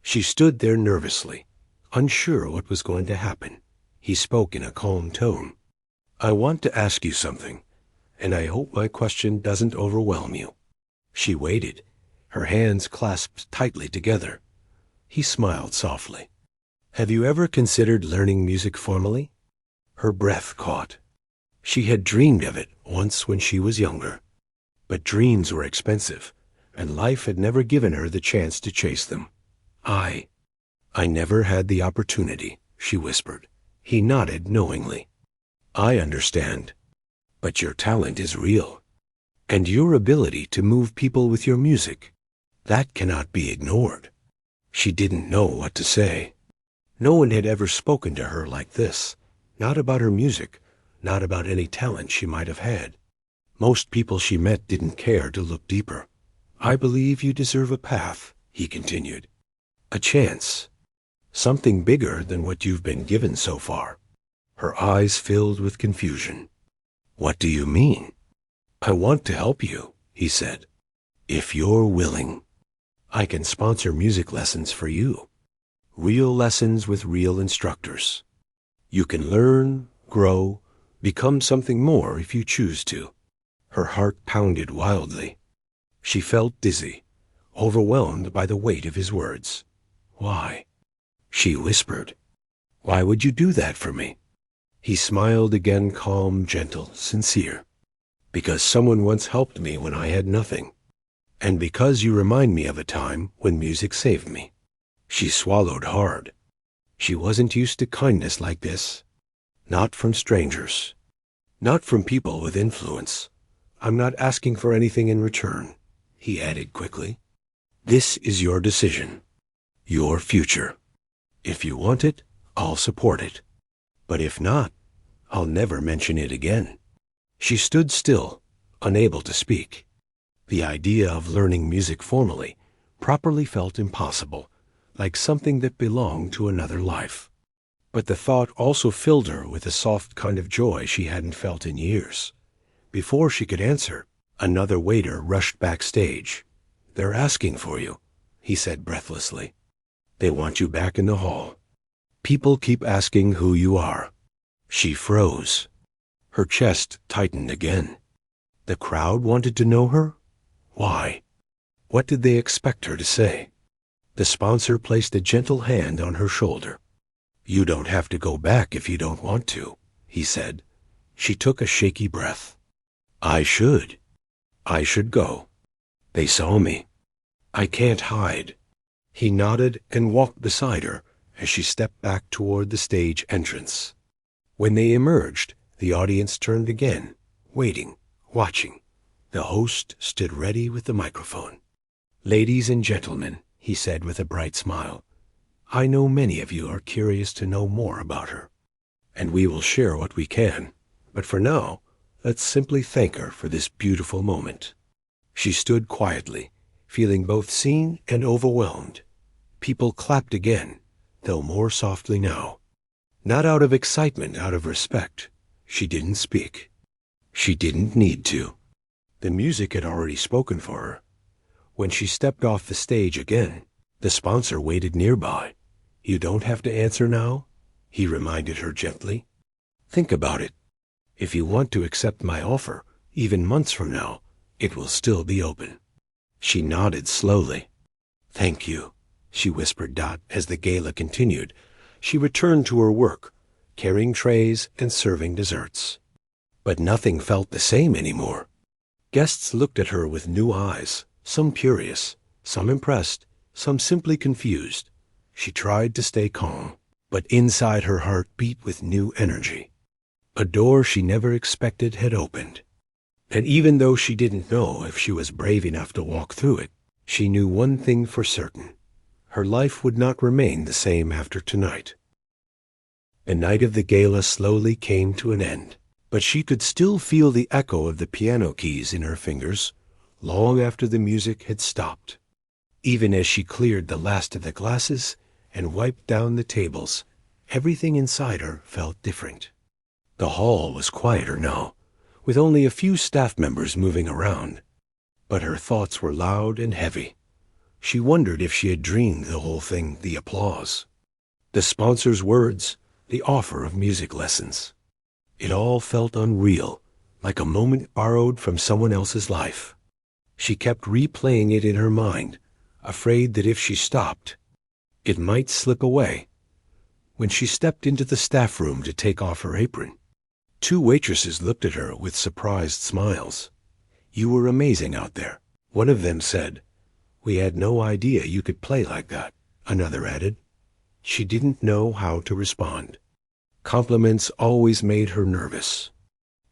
She stood there nervously, unsure what was going to happen. He spoke in a calm tone. "I want to ask you something, and I hope my question doesn't overwhelm you." She waited, her hands clasped tightly together. He smiled softly. "Have you ever considered learning music formally?" Her breath caught. She had dreamed of it once when she was younger, but dreams were expensive, and life had never given her the chance to chase them. I never had the opportunity," she whispered. He nodded knowingly. "I understand, but your talent is real, and your ability to move people with your music, that cannot be ignored." She didn't know what to say. No one had ever spoken to her like this, not about her music, not about any talent she might have had. Most people she met didn't care to look deeper. "I believe you deserve a path," he continued. "A chance. Something bigger than what you've been given so far." Her eyes filled with confusion. "What do you mean?" "I want to help you," he said. "If you're willing, I can sponsor music lessons for you. Real lessons with real instructors. You can learn, grow, become something more if you choose to." Her heart pounded wildly. She felt dizzy, overwhelmed by the weight of his words. "Why?" she whispered. "Why would you do that for me?" He smiled again, calm, gentle, sincere. "Because someone once helped me when I had nothing, and because you remind me of a time when music saved me." She swallowed hard. She wasn't used to kindness like this. Not from strangers. Not from people with influence. "I'm not asking for anything in return," he added quickly. "This is your decision. Your future. If you want it, I'll support it. But if not, I'll never mention it again." She stood still, unable to speak. The idea of learning music formally, properly felt impossible, like something that belonged to another life. But the thought also filled her with a soft kind of joy she hadn't felt in years. Before she could answer, another waiter rushed backstage. "They're asking for you," he said breathlessly. "They want you back in the hall. People keep asking who you are." She froze. Her chest tightened again. The crowd wanted to know her? Why? What did they expect her to say? The sponsor placed a gentle hand on her shoulder. "You don't have to go back if you don't want to," he said. She took a shaky breath. "I should." I should go. They saw me. I can't hide. He nodded and walked beside her as she stepped back toward the stage entrance. When they emerged, the audience turned again, waiting, watching. The host stood ready with the microphone. "Ladies and gentlemen," he said with a bright smile, "I know many of you are curious to know more about her, and we will share what we can. But for now, let's simply thank her for this beautiful moment." She stood quietly, feeling both seen and overwhelmed. People clapped again, though more softly now. Not out of excitement, out of respect. She didn't speak. She didn't need to. The music had already spoken for her. When she stepped off the stage again, the sponsor waited nearby. "You don't have to answer now," he reminded her gently. "Think about it. If you want to accept my offer, even months from now, it will still be open." She nodded slowly. "Thank you," she whispered as the gala continued. She returned to her work, carrying trays and serving desserts. But nothing felt the same anymore. Guests looked at her with new eyes, some curious, some impressed, some simply confused. She tried to stay calm, but inside her heart beat with new energy. A door she never expected had opened. And even though she didn't know if she was brave enough to walk through it, she knew one thing for certain. Her life would not remain the same after tonight. The night of the gala slowly came to an end, but she could still feel the echo of the piano keys in her fingers long after the music had stopped. Even as she cleared the last of the glasses and wiped down the tables, everything inside her felt different. The hall was quieter now, with only a few staff members moving around. But her thoughts were loud and heavy. She wondered if she had dreamed the whole thing, the applause, the sponsor's words, the offer of music lessons. It all felt unreal, like a moment borrowed from someone else's life. She kept replaying it in her mind, afraid that if she stopped, it might slip away. When she stepped into the staff room to take off her apron, 2 waitresses looked at her with surprised smiles. "You were amazing out there," one of them said. "We had no idea you could play like that," another added. She didn't know how to respond. Compliments always made her nervous.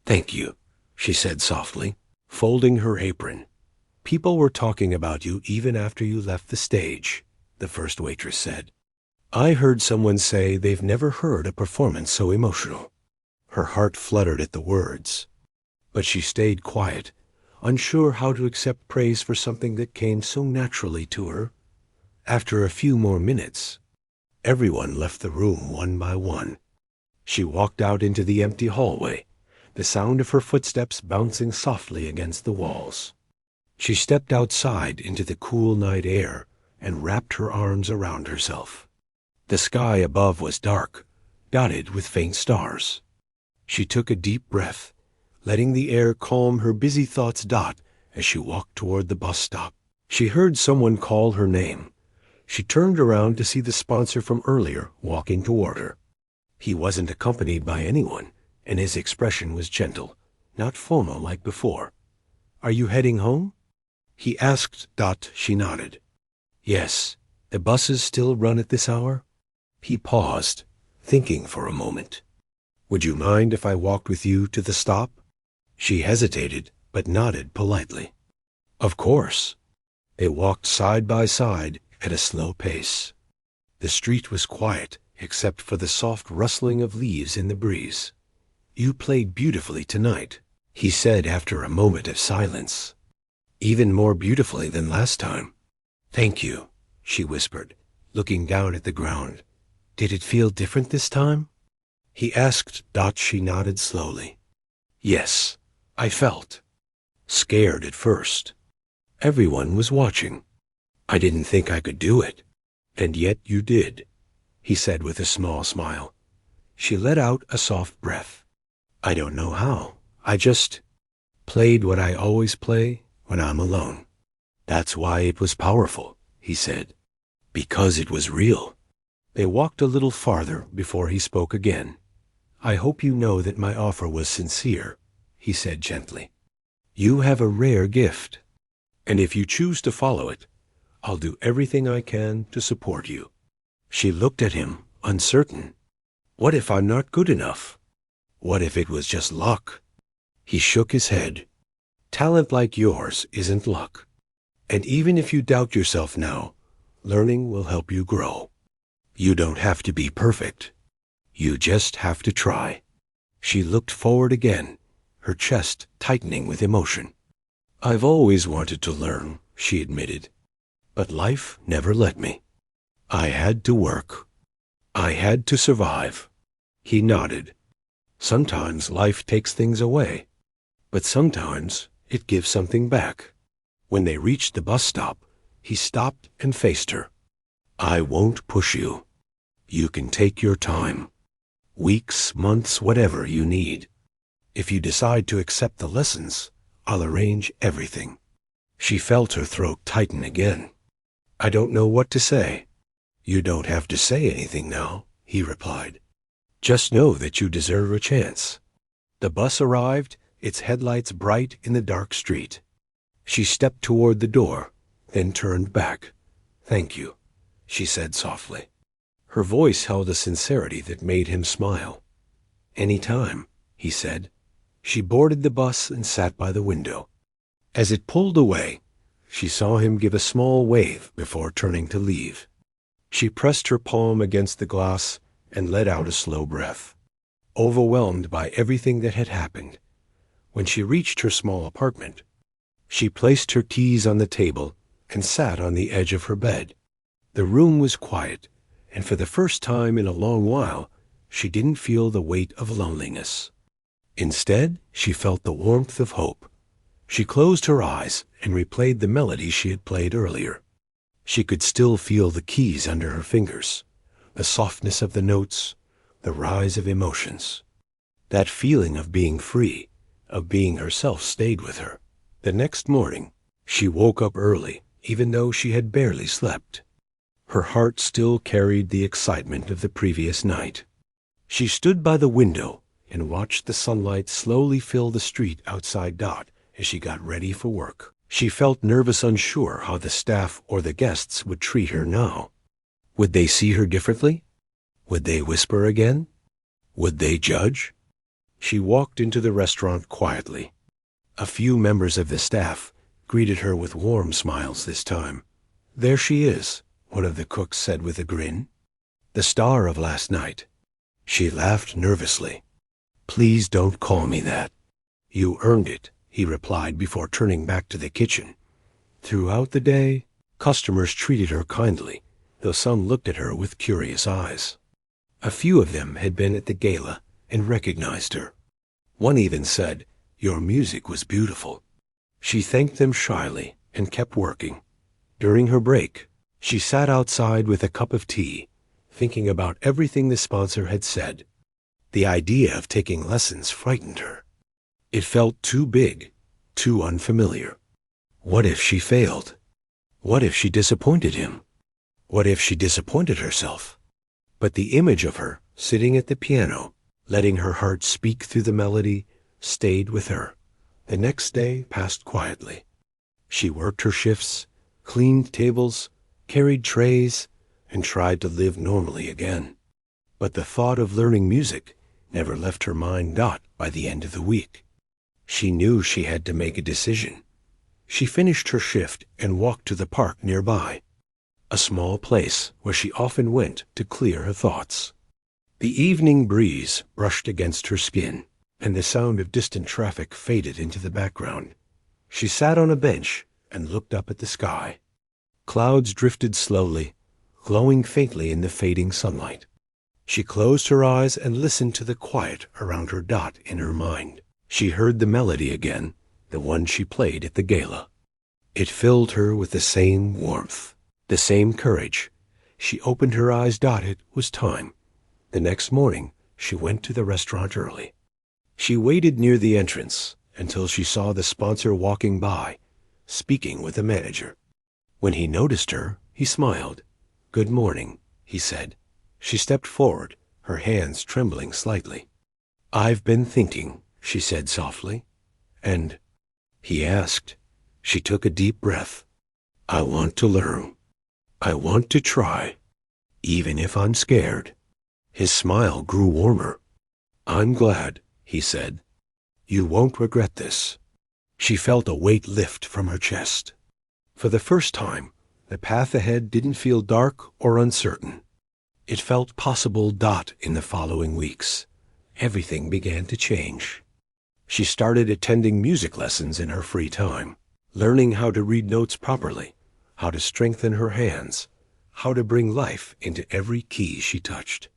"Thank you," she said softly, folding her apron. "People were talking about you even after you left the stage," the first waitress said. "I heard someone say they've never heard a performance so emotional." Her heart fluttered at the words, but she stayed quiet, unsure how to accept praise for something that came so naturally to her. After a few more minutes, everyone left the room one by one. She walked out into the empty hallway, the sound of her footsteps bouncing softly against the walls. She stepped outside into the cool night air and wrapped her arms around herself. The sky above was dark, dotted with faint stars. She took a deep breath, letting the air calm her busy thoughts as she walked toward the bus stop. She heard someone call her name. She turned around to see the sponsor from earlier walking toward her. He wasn't accompanied by anyone, and his expression was gentle, not formal like before. "Are you heading home?" he asked. She nodded. "Yes. The buses still run at this hour?" He paused, thinking for a moment. "Would you mind if I walked with you to the stop?" She hesitated, but nodded politely. "Of course." They walked side by side at a slow pace. The street was quiet, except for the soft rustling of leaves in the breeze. "You played beautifully tonight," he said after a moment of silence. "Even more beautifully than last time." "Thank you," she whispered, looking down at the ground. "Did it feel different this time?" He asked. She nodded slowly. "Yes, I felt scared at first. Everyone was watching. I didn't think I could do it. And yet you did," he said with a small smile. She let out a soft breath. "I don't know how. I just played what I always play when I'm alone." "That's why it was powerful," he said. "Because it was real." They walked a little farther before he spoke again. "I hope you know that my offer was sincere," he said gently. You have a rare gift, and if you choose to follow it, I'll do everything I can to support you." She looked at him, uncertain. What if I'm not good enough? What if it was just luck? He shook his head. Talent like yours isn't luck. And even if you doubt yourself now, learning will help you grow. You don't have to be perfect. You just have to try. She looked forward again, her chest tightening with emotion. "I've always wanted to learn," she admitted, "but life never let me. I had to work. I had to survive." He nodded. Sometimes life takes things away, but sometimes it gives something back. When they reached the bus stop, he stopped and faced her. "I won't push you. You can take your time. Weeks, months, whatever you need. If you decide to accept the lessons, I'll arrange everything." She felt her throat tighten again. "I don't know what to say." "You don't have to say anything now," he replied. "Just know that you deserve a chance." The bus arrived, its headlights bright in the dark street. She stepped toward the door, then turned back. "Thank you," she said softly. Her voice held a sincerity that made him smile. "Any time," he said. She boarded the bus and sat by the window. As it pulled away, she saw him give a small wave before turning to leave. She pressed her palm against the glass and let out a slow breath, overwhelmed by everything that had happened. When she reached her small apartment, she placed her keys on the table and sat on the edge of her bed. The room was quiet, and for the first time in a long while, she didn't feel the weight of loneliness. Instead, she felt the warmth of hope. She closed her eyes and replayed the melody she had played earlier. She could still feel the keys under her fingers, the softness of the notes, the rise of emotions. That feeling of being free, of being herself, stayed with her. The next morning, she woke up early, even though she had barely slept. Her heart still carried the excitement of the previous night. She stood by the window and watched the sunlight slowly fill the street outside Dot as she got ready for work. She felt nervous, unsure how the staff or the guests would treat her now. Would they see her differently? Would they whisper again? Would they judge? She walked into the restaurant quietly. A few members of the staff greeted her with warm smiles this time. "There she is," one of the cooks said with a grin. "The star of last night." She laughed nervously. "Please don't call me that." "You earned it," he replied before turning back to the kitchen. Throughout the day, customers treated her kindly, though some looked at her with curious eyes. A few of them had been at the gala and recognized her. One even said, "Your music was beautiful." She thanked them shyly and kept working. During her break, she sat outside with a cup of tea, thinking about everything the sponsor had said. The idea of taking lessons frightened her. It felt too big, too unfamiliar. What if she failed? What if she disappointed him? What if she disappointed herself? But the image of her sitting at the piano, letting her heart speak through the melody, stayed with her. The next day passed quietly. She worked her shifts, cleaned tables, carried trays, and tried to live normally again. But the thought of learning music never left her mind. By the end of the week, she knew she had to make a decision. She finished her shift and walked to the park nearby, a small place where she often went to clear her thoughts. The evening breeze brushed against her skin, and the sound of distant traffic faded into the background. She sat on a bench and looked up at the sky. Clouds drifted slowly, glowing faintly in the fading sunlight. She closed her eyes and listened to the quiet around her. In her mind, she heard the melody again, the one she played at the gala. It filled her with the same warmth, the same courage. She opened her eyes. It was time. The next morning, she went to the restaurant early. She waited near the entrance until she saw the sponsor walking by, speaking with the manager. When he noticed her, he smiled. "Good morning," he said. She stepped forward, her hands trembling slightly. "I've been thinking," she said softly. "And he asked. She took a deep breath. I want to learn. I want to try, even if I'm scared. His smile grew warmer. I'm glad, he said. You won't regret this. She felt a weight lift from her chest. For the first time, the path ahead didn't feel dark or uncertain. It felt possible. In the following weeks, everything began to change. She started attending music lessons in her free time, learning how to read notes properly, how to strengthen her hands, how to bring life into every key she touched.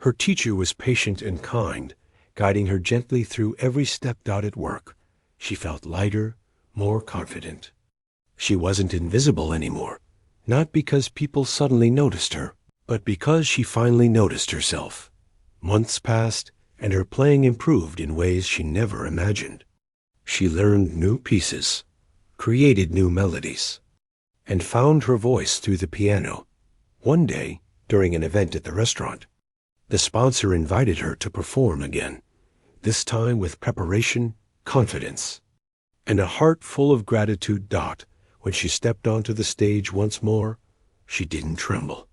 Her teacher was patient and kind, guiding her gently through every step. At work, she felt lighter, more confident. She wasn't invisible anymore, not because people suddenly noticed her, but because she finally noticed herself. Months passed, and her playing improved in ways she never imagined. She learned new pieces, created new melodies, and found her voice through the piano. One day, during an event at the restaurant, the sponsor invited her to perform again, this time with preparation, confidence, and a heart full of gratitude. When she stepped onto the stage once more, she didn't tremble.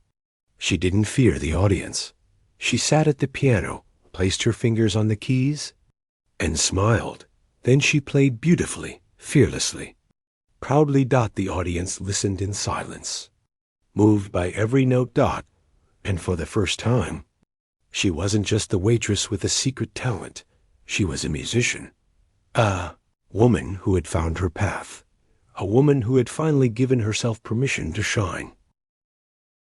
She didn't fear the audience. She sat at the piano, placed her fingers on the keys, and smiled. Then she played beautifully, fearlessly. Proudly. The audience listened in silence, moved by every note. And for the first time, she wasn't just a waitress with a secret talent. She was a musician. A woman who had found her path. A woman who had finally given herself permission to shine.